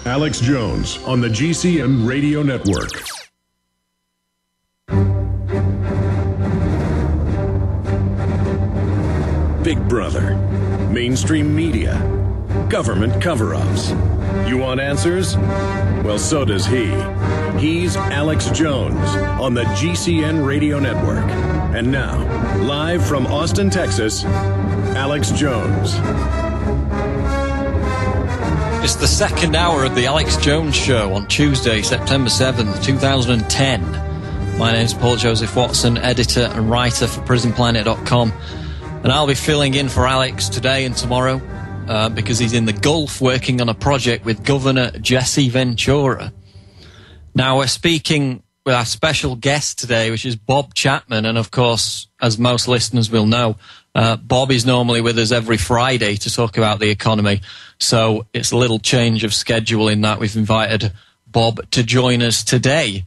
Alex Jones on the GCN Radio Network. Big Brother, mainstream media, government cover-ups. You want answers? Well, so does he. He's Alex Jones on the GCN Radio Network. And now, live from Austin, Texas, Alex Jones. It's the second hour of the Alex Jones Show on Tuesday, September 7th, 2010. My name's Paul Joseph Watson, editor and writer for PrisonPlanet.com. And I'll be filling in for Alex today and tomorrow because he's in the Gulf working on a project with Governor Jesse Ventura. Now, we're speaking with our special guest today, which is Bob Chapman. And, of course, as most listeners will know, Bob is normally with us every Friday to talk about the economy. So it's a little change of schedule in that we've invited Bob to join us today.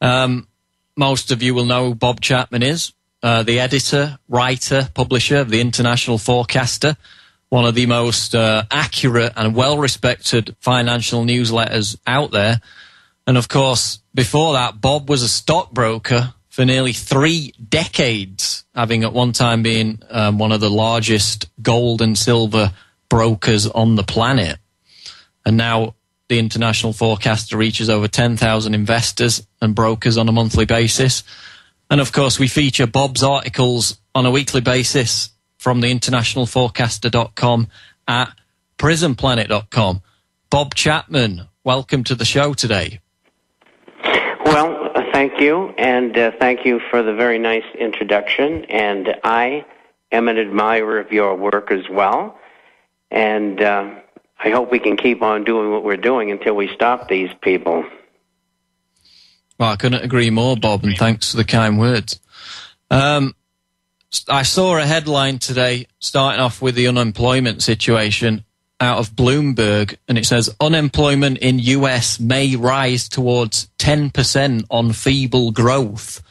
Most of you will know who Bob Chapman is, the editor, writer, publisher of the International Forecaster, one of the most accurate and well-respected financial newsletters out there. And, of course, before that, Bob was a stockbroker for nearly 3 decades, having at one time been one of the largest gold and silver brokers on the planet. And now the International Forecaster reaches over 10,000 investors and brokers on a monthly basis. And, of course, we feature Bob's articles on a weekly basis from the internationalforecaster.com at prisonplanet.com. Bob Chapman, welcome to the show today. Well, thank you, and thank you for the very nice introduction. And I am an admirer of your work as well, and I hope we can keep on doing what we're doing until we stop these people. Well, I couldn't agree more, Bob, and thanks for the kind words. I saw a headline today starting off with the unemployment situation out of Bloomberg, and it says, unemployment in US may rise towards 10% on feeble growth.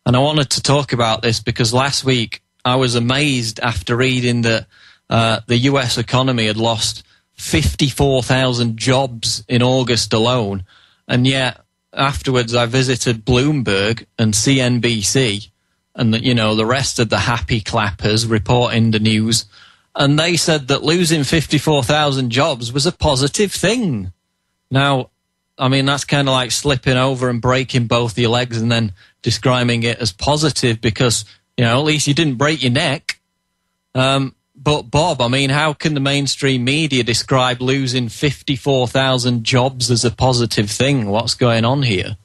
And I wanted to talk about this because last week I was amazed after reading that the US economy had lost 54,000 jobs in August alone, and yet afterwards I visited Bloomberg and CNBC and the rest of the happy clappers reporting the news, and they said that losing 54,000 jobs was a positive thing. Now, I mean, that's kind of like slipping over and breaking both your legs and then describing it as positive because, at least you didn't break your neck. But, Bob, I mean, how can the mainstream media describe losing 54,000 jobs as a positive thing? What's going on here?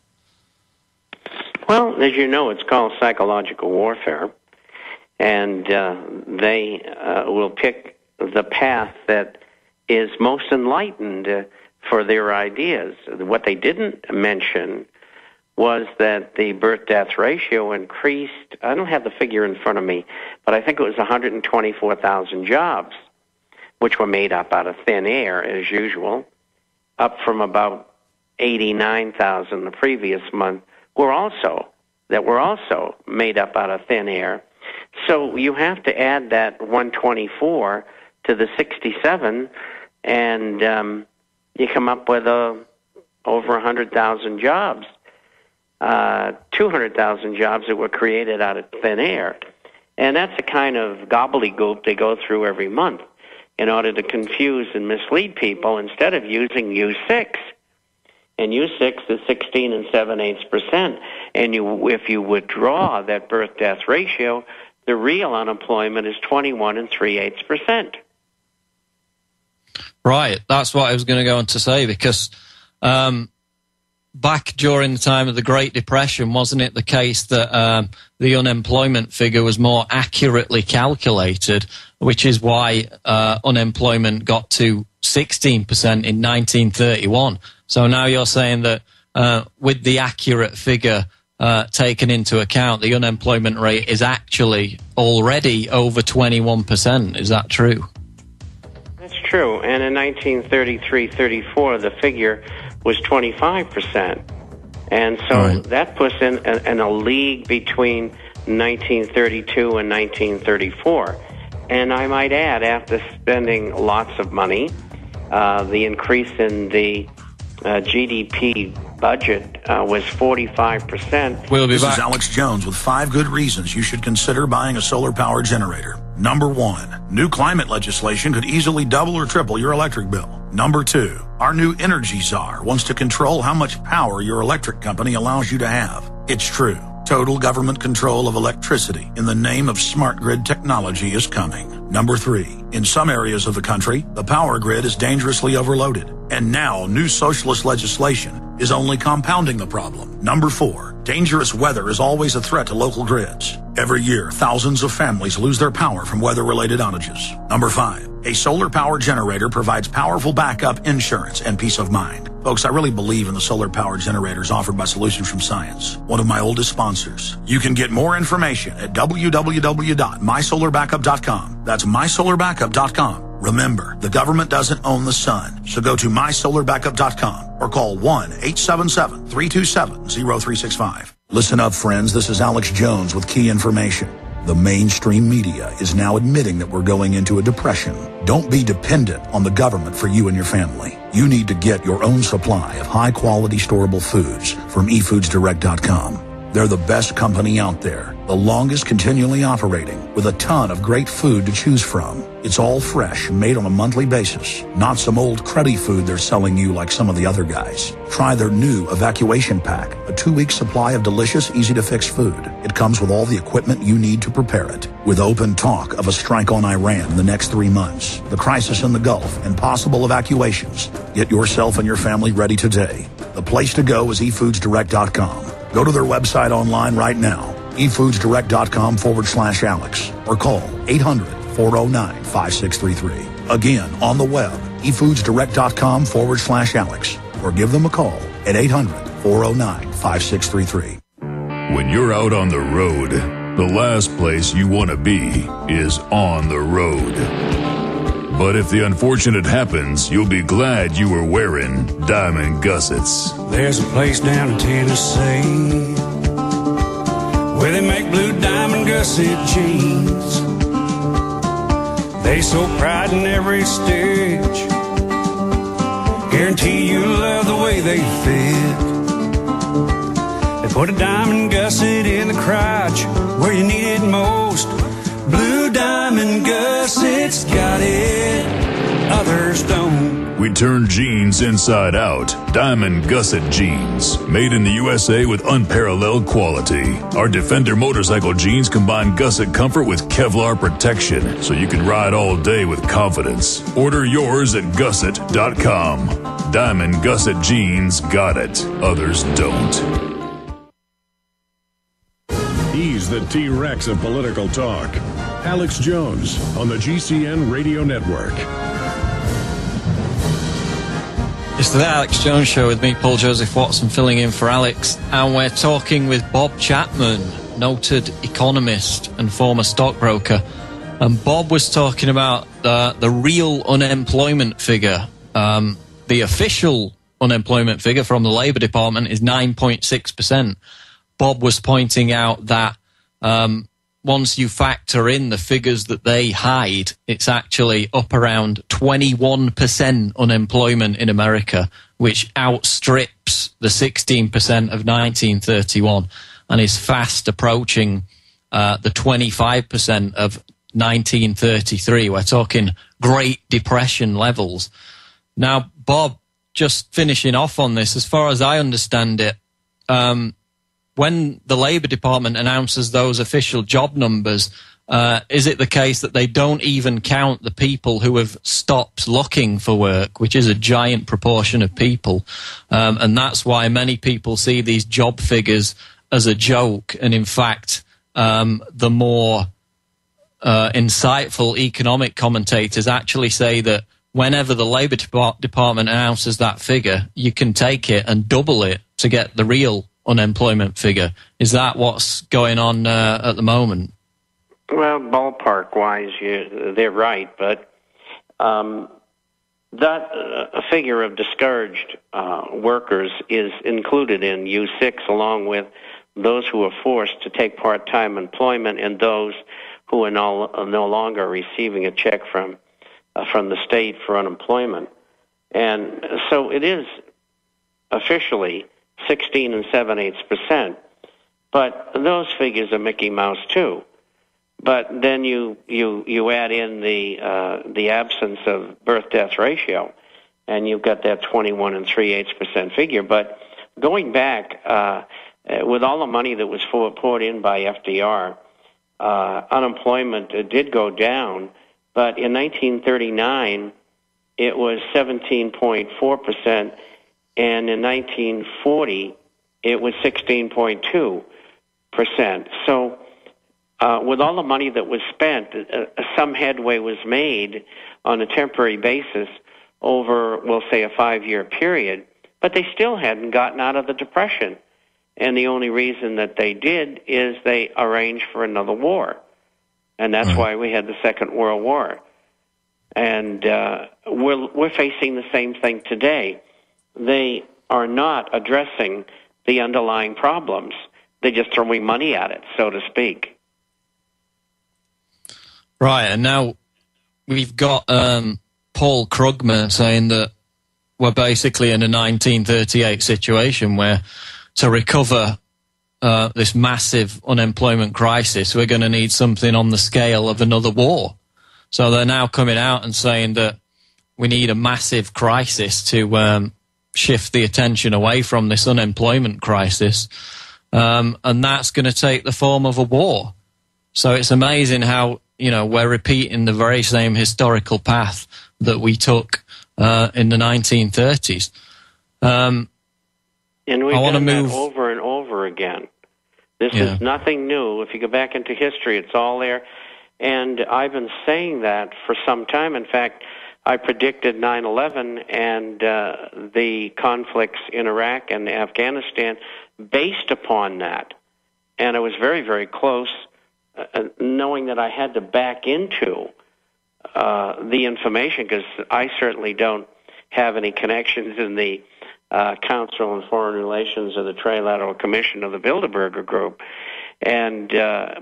Well, as you know, it's called psychological warfare. And they will pick the path that is most enlightened for their ideas. What they didn't mention was that the birth-death ratio increased. I don't have the figure in front of me, but I think it was 124,000 jobs, which were made up out of thin air, as usual, up from about 89,000 the previous month, were also made up out of thin air. So you have to add that 124 to the 67, and you come up with over 100,000 jobs, 200,000 jobs that were created out of thin air. And that's the kind of gobbledygook they go through every month in order to confuse and mislead people instead of using U6. And U6 is 16 7/8%. And if you withdraw that birth-death ratio, the real unemployment is 21 3/8%. Right, that's what I was going to go on to say, because back during the time of the Great Depression, wasn't it the case that the unemployment figure was more accurately calculated, which is why unemployment got to 16% in 1931. So now you're saying that with the accurate figure taken into account, the unemployment rate is actually already over 21%. Is that true? That's true. And in 1933-34, the figure was 25%. And so that puts in a league between 1932 and 1934. And I might add, after spending lots of money, the increase in the GDP budget was 45%. We'll be This back. is Alex Jones with 5 good reasons you should consider buying a solar power generator. Number 1, new climate legislation could easily double or triple your electric bill. Number 2, our new energy czar wants to control how much power your electric company allows you to have. It's true. Total government control of electricity in the name of smart grid technology is coming. Number 3, in some areas of the country, the power grid is dangerously overloaded. And now, new socialist legislation is only compounding the problem. Number 4, dangerous weather is always a threat to local grids. Every year, thousands of families lose their power from weather-related outages. Number 5, a solar power generator provides powerful backup insurance and peace of mind. Folks, I really believe in the solar power generators offered by Solutions from Science, one of my oldest sponsors. You can get more information at www.mysolarbackup.com. That's mysolarbackup.com. Remember, the government doesn't own the sun, so go to mysolarbackup.com or call 1-877-327-0365. Listen up, friends. This is Alex Jones with key information. The mainstream media is now admitting that we're going into a depression. Don't be dependent on the government for you and your family. You need to get your own supply of high-quality storable foods from efoodsdirect.com. They're the best company out there, the longest continually operating, with a ton of great food to choose from. It's all fresh, made on a monthly basis, not some old cruddy food they're selling you like some of the other guys. Try their new evacuation pack, a 2-week supply of delicious, easy-to-fix food. It comes with all the equipment you need to prepare it. With open talk of a strike on Iran in the next 3 months, the crisis in the Gulf, and possible evacuations, get yourself and your family ready today. The place to go is efoodsdirect.com. Go to their website online right now, efoodsdirect.com/Alex, or call 800-409-5633. Again, on the web, efoodsdirect.com/Alex, or give them a call at 800-409-5633. When you're out on the road, the last place you want to be is on the road. But if the unfortunate happens, you'll be glad you were wearing diamond gussets. There's a place down in Tennessee where they make blue diamond gusset jeans. They so pride in every stitch, guarantee you love the way they fit. They put a diamond gusset in the crotch where you need it most. Blue diamond gussets got it, others don't. We turn jeans inside out. Diamond gusset jeans. Made in the USA with unparalleled quality. Our Defender motorcycle jeans combine gusset comfort with Kevlar protection, so you can ride all day with confidence. Order yours at gusset.com. Diamond gusset jeans got it, others don't. He's the T-Rex of political talk. Alex Jones on the GCN Radio Network. It's the Alex Jones Show with me, Paul Joseph Watson, filling in for Alex. And we're talking with Bob Chapman, noted economist and former stockbroker. And Bob was talking about the real unemployment figure. The official unemployment figure from the Labour Department is 9.6%. Bob was pointing out that once you factor in the figures that they hide, it's actually up around 21% unemployment in America, which outstrips the 16% of 1931 and is fast approaching the 25% of 1933. We're talking Great Depression levels. Now, Bob, just finishing off on this, as far as I understand it, when the Labour Department announces those official job numbers, is it the case that they don't even count the people who have stopped looking for work, which is a giant proportion of people? And that's why many people see these job figures as a joke. And in fact, the more insightful economic commentators actually say that whenever the Labour Department announces that figure, you can take it and double it to get the real unemployment figure. Is that what's going on at the moment? Well, ballpark-wise, they're right, but that figure of discouraged workers is included in U6, along with those who are forced to take part-time employment and those who are no longer receiving a check from the state for unemployment. And so it is officially 16 7/8%. But those figures are Mickey Mouse too. But then you add in the absence of birth-death ratio, and you've got that 21 3/8% figure. But going back, with all the money that was poured in by FDR, unemployment did go down. But in 1939, it was 17.4%, and in 1940, it was 16.2%. So with all the money that was spent, some headway was made on a temporary basis over, we'll say, a 5-year period, but they still hadn't gotten out of the Depression. And the only reason that they did is they arranged for another war. And that's why we had the Second World War. And we're facing the same thing today. They are not addressing the underlying problems. They're just throwing money at it, so to speak. Right, and now we've got Paul Krugman saying that we're basically in a 1938 situation where to recover this massive unemployment crisis, we're going to need something on the scale of another war. So they're now coming out and saying that we need a massive crisis to shift the attention away from this unemployment crisis, and that's going to take the form of a war. So it's amazing how, we're repeating the very same historical path that we took in the 1930s. And we've done that over and over again. This is nothing new. If you go back into history, it's all there. And I've been saying that for some time. In fact, I predicted 9/11 and the conflicts in Iraq and Afghanistan based upon that. And I was very, very close, knowing that I had to back into the information, because I certainly don't have any connections in the Council on Foreign Relations or the Trilateral Commission of the Bilderberger Group. And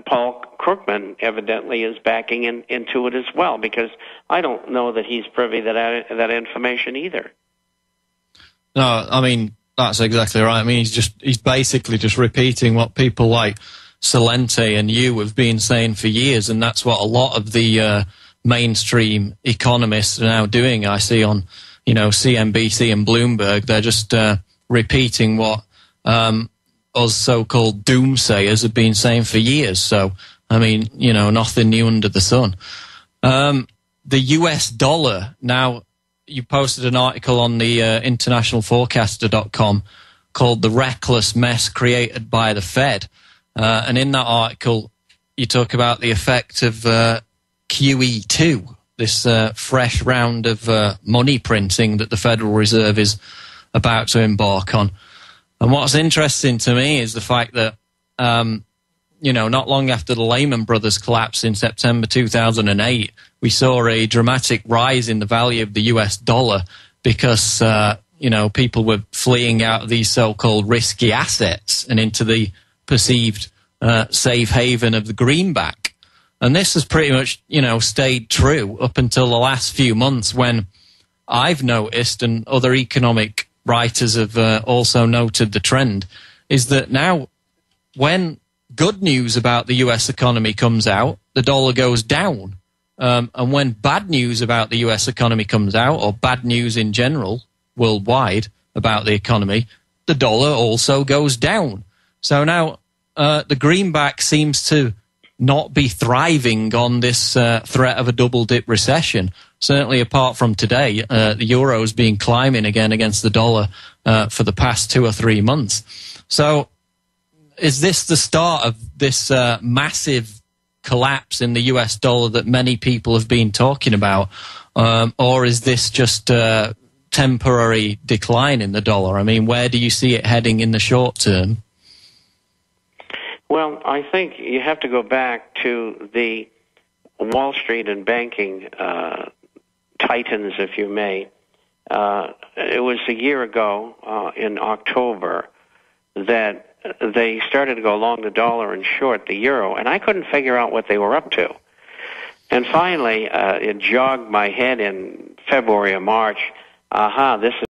Paul Krugman evidently is backing into it as well, because I don't know that he's privy to that information either. No, I mean, that's exactly right. I mean, he's basically just repeating what people like Salente and you have been saying for years, and that's what a lot of the mainstream economists are now doing. I see on, CNBC and Bloomberg, they're just repeating what us so-called doomsayers have been saying for years. So, I mean, nothing new under the sun. The US dollar, now, you posted an article on the internationalforecaster.com called The Reckless Mess Created by the Fed. And in that article, you talk about the effect of QE2, this fresh round of money printing that the Federal Reserve is about to embark on. And what's interesting to me is the fact that, not long after the Lehman Brothers collapse in September 2008, we saw a dramatic rise in the value of the US dollar because, people were fleeing out of these so-called risky assets and into the perceived safe haven of the greenback. And this has pretty much, stayed true up until the last few months, when I've noticed, and other economic writers have also noted the trend, is that now when good news about the US economy comes out, the dollar goes down. And when bad news about the US economy comes out, or bad news in general worldwide about the economy, the dollar also goes down. So now the greenback seems to not be thriving on this threat of a double-dip recession. Certainly apart from today, the euro's been climbing again against the dollar for the past 2 or 3 months. So is this the start of this massive collapse in the US dollar that many people have been talking about? Or is this just a temporary decline in the dollar? I mean, where do you see it heading in the short term? Well, I think you have to go back to the Wall Street and banking titans, if you may. It was a year ago in October that they started to go long the dollar and short the euro, and I couldn't figure out what they were up to. And finally, it jogged my head in February or March. Aha, this is